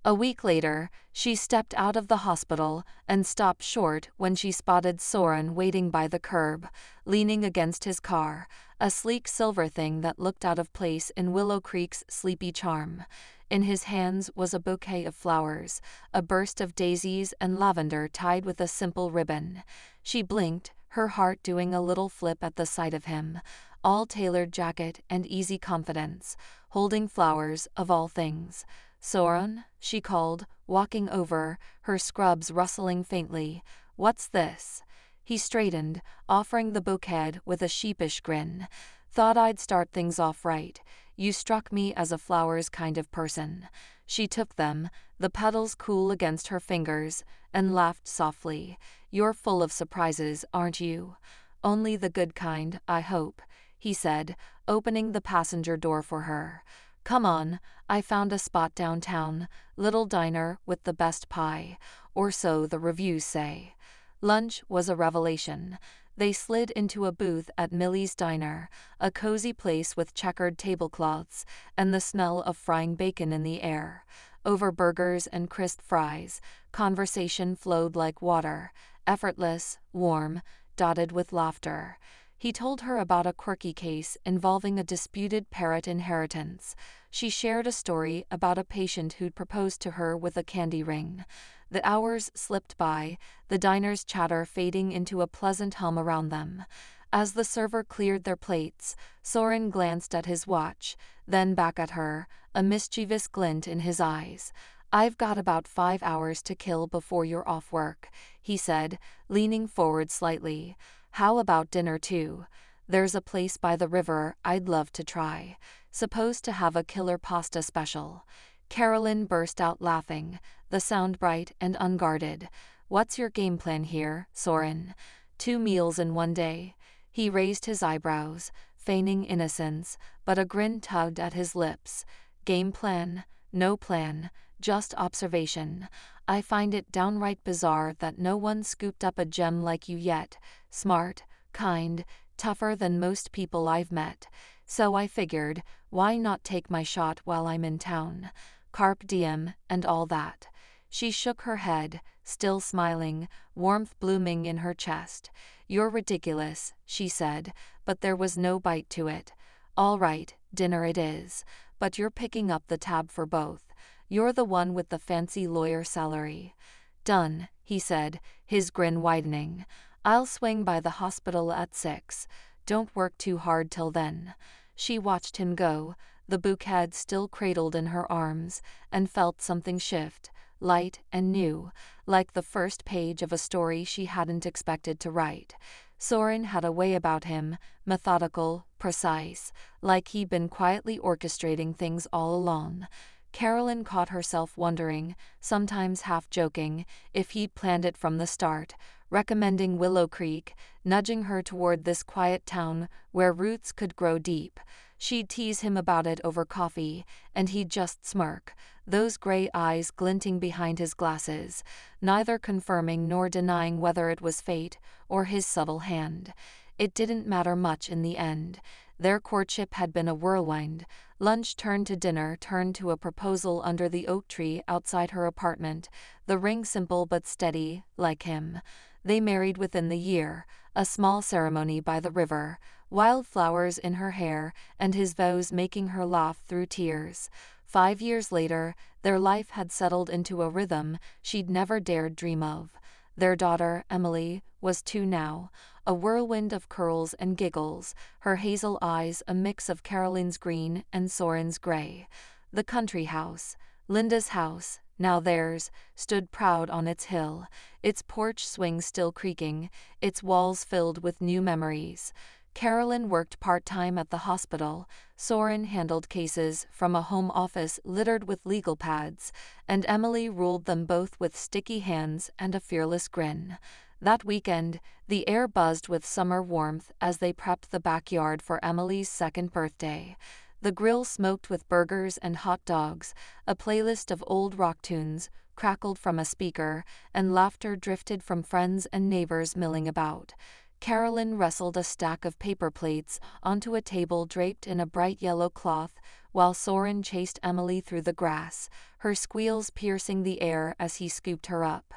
A week later, she stepped out of the hospital and stopped short when she spotted Soren waiting by the curb, leaning against his car, a sleek silver thing that looked out of place in Willow Creek's sleepy charm. In his hands was a bouquet of flowers, a burst of daisies and lavender tied with a simple ribbon. She blinked, her heart doing a little flip at the sight of him, all tailored jacket and easy confidence, holding flowers of all things. Soren, she called, walking over, her scrubs rustling faintly. What's this? He straightened, offering the bouquet with a sheepish grin. Thought I'd start things off right. You struck me as a flowers kind of person. She took them, the petals cool against her fingers, and laughed softly. You're full of surprises, aren't you? Only the good kind, I hope, he said, opening the passenger door for her. Come on, I found a spot downtown, little diner with the best pie, or so the reviews say. Lunch was a revelation. They slid into a booth at Millie's Diner, a cozy place with checkered tablecloths and the smell of frying bacon in the air. Over burgers and crisp fries, conversation flowed like water, effortless, warm, dotted with laughter. He told her about a quirky case involving a disputed parrot inheritance. She shared a story about a patient who'd proposed to her with a candy ring. The hours slipped by, the diner's chatter fading into a pleasant hum around them. As the server cleared their plates, Soren glanced at his watch, then back at her, a mischievous glint in his eyes. I've got about 5 hours to kill before you're off work, he said, leaning forward slightly. How about dinner too? There's a place by the river I'd love to try. Supposed to have a killer pasta special. Carolyn burst out laughing, the sound bright and unguarded. What's your game plan here, Soren? 2 meals in one day? He raised his eyebrows, feigning innocence, but a grin tugged at his lips. Game plan? No plan, just observation. I find it downright bizarre that no one scooped up a gem like you yet. Smart, kind, tougher than most people I've met. So I figured, why not take my shot while I'm in town? Carpe diem, and all that. She shook her head, still smiling, warmth blooming in her chest. You're ridiculous, she said, but there was no bite to it. All right, dinner it is. But you're picking up the tab for both. You're the one with the fancy lawyer salary. Done, he said, his grin widening. I'll swing by the hospital at 6. Don't work too hard till then. She watched him go, the bouquet still cradled in her arms, and felt something shift, light and new, like the first page of a story she hadn't expected to write. Soren had a way about him, methodical, precise, like he'd been quietly orchestrating things all along. Carolyn caught herself wondering, sometimes half joking, if he'd planned it from the start, recommending Willow Creek, nudging her toward this quiet town where roots could grow deep. She'd tease him about it over coffee, and he'd just smirk, those gray eyes glinting behind his glasses, neither confirming nor denying whether it was fate or his subtle hand. It didn't matter much in the end. Their courtship had been a whirlwind. Lunch turned to dinner, turned to a proposal under the oak tree outside her apartment, the ring simple but steady, like him. They married within the year, a small ceremony by the river, wildflowers in her hair, and his vows making her laugh through tears. 5 years later, their life had settled into a rhythm she'd never dared dream of. Their daughter, Emily, was 2 now, a whirlwind of curls and giggles, her hazel eyes a mix of Carolyn's green and Soren's gray. The country house, Linda's house, now theirs, stood proud on its hill, its porch swing still creaking, its walls filled with new memories. Carolyn worked part-time at the hospital, Soren handled cases from a home office littered with legal pads, and Emily ruled them both with sticky hands and a fearless grin. That weekend, the air buzzed with summer warmth as they prepped the backyard for Emily's 2nd birthday. The grill smoked with burgers and hot dogs, a playlist of old rock tunes crackled from a speaker, and laughter drifted from friends and neighbors milling about. Carolyn wrestled a stack of paper plates onto a table draped in a bright yellow cloth, while Soren chased Emily through the grass, her squeals piercing the air as he scooped her up.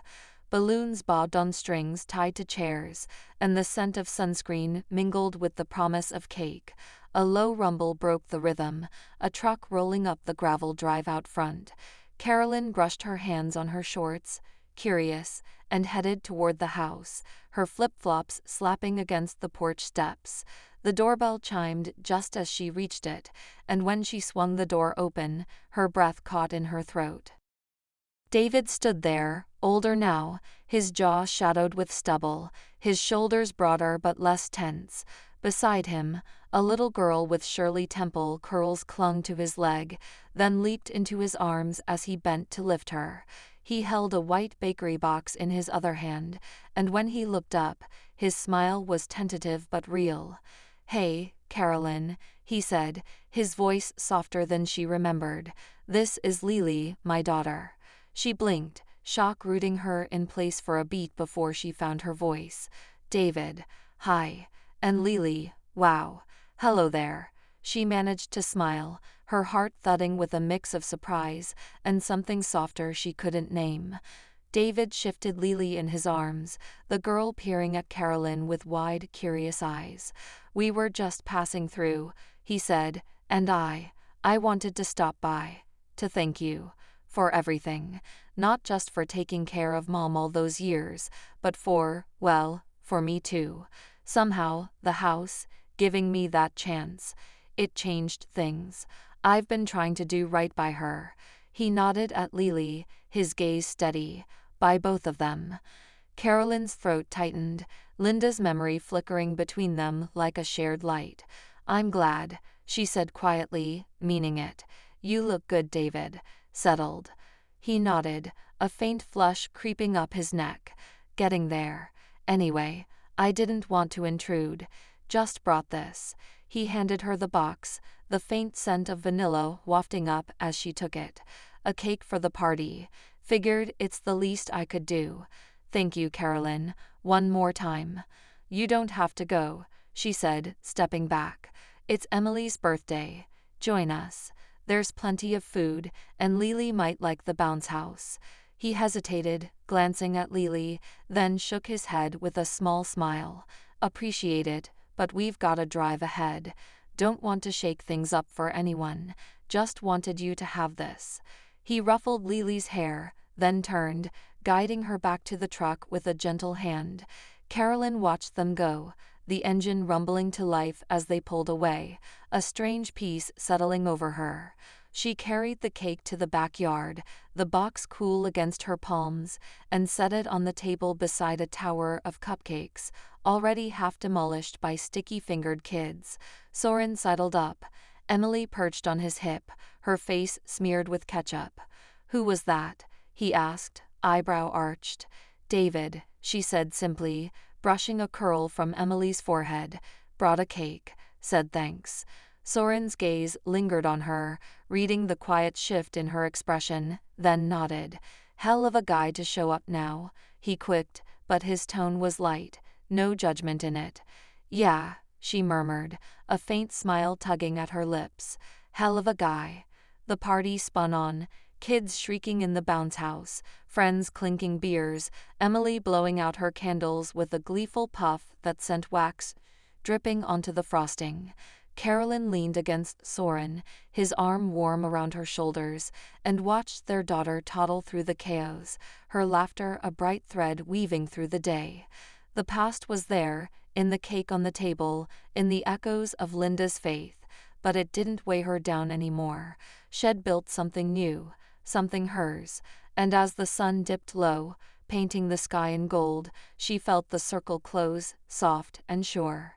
Balloons bobbed on strings tied to chairs, and the scent of sunscreen mingled with the promise of cake. A low rumble broke the rhythm, a truck rolling up the gravel drive out front. Carolyn brushed her hands on her shorts, curious, and headed toward the house, her flip-flops slapping against the porch steps. The doorbell chimed just as she reached it, and when she swung the door open, her breath caught in her throat. David stood there, older now, his jaw shadowed with stubble, his shoulders broader but less tense. Beside him, a little girl with Shirley Temple curls clung to his leg, then leaped into his arms as he bent to lift her. He held a white bakery box in his other hand, and when he looked up, his smile was tentative but real. "Hey, Carolyn," he said, his voice softer than she remembered. "This is Lily, my daughter." She blinked, shock rooting her in place for a beat before she found her voice. "David, hi. And Lily, wow. Hello there." She managed to smile, her heart thudding with a mix of surprise and something softer she couldn't name. David shifted Lily in his arms, the girl peering at Carolyn with wide, curious eyes. "We were just passing through," he said, "and I wanted to stop by. To thank you. For everything. Not just for taking care of Mom all those years, but for me too. Somehow, the house, giving me that chance. It changed things. I've been trying to do right by her." He nodded at Lily, his gaze steady. "By both of them." Carolyn's throat tightened, Linda's memory flickering between them like a shared light. "I'm glad," she said quietly, meaning it. "You look good, David." "Settled." He nodded, a faint flush creeping up his neck. "Getting there. Anyway, I didn't want to intrude. Just brought this." He handed her the box, the faint scent of vanilla wafting up as she took it. "A cake for the party. Figured it's the least I could do." "Thank you, Carolyn. One more time." "You don't have to go," she said, stepping back. "It's Emily's birthday. Join us. There's plenty of food, and Lily might like the bounce house." He hesitated, glancing at Lily, then shook his head with a small smile. "Appreciate it, but we've gotta drive ahead. Don't want to shake things up for anyone. Just wanted you to have this." He ruffled Lily's hair, then turned, guiding her back to the truck with a gentle hand. Carolyn watched them go, the engine rumbling to life as they pulled away, a strange peace settling over her. She carried the cake to the backyard, the box cool against her palms, and set it on the table beside a tower of cupcakes, already half demolished by sticky-fingered kids. Soren sidled up. Emily perched on his hip, her face smeared with ketchup. "Who was that?" he asked, eyebrow arched. "David," she said simply, brushing a curl from Emily's forehead. "Brought a cake. Said thanks." Soren's gaze lingered on her, reading the quiet shift in her expression, then nodded. "Hell of a guy to show up now," he quipped, but his tone was light, no judgment in it. "Yeah," she murmured, a faint smile tugging at her lips. "Hell of a guy." The party spun on, kids shrieking in the bounce house, friends clinking beers, Emily blowing out her candles with a gleeful puff that sent wax dripping onto the frosting. Carolyn leaned against Soren, his arm warm around her shoulders, and watched their daughter toddle through the chaos, her laughter a bright thread weaving through the day. The past was there, in the cake on the table, in the echoes of Linda's faith, but it didn't weigh her down anymore. She'd built something new, something hers, and as the sun dipped low, painting the sky in gold, she felt the circle close, soft and sure.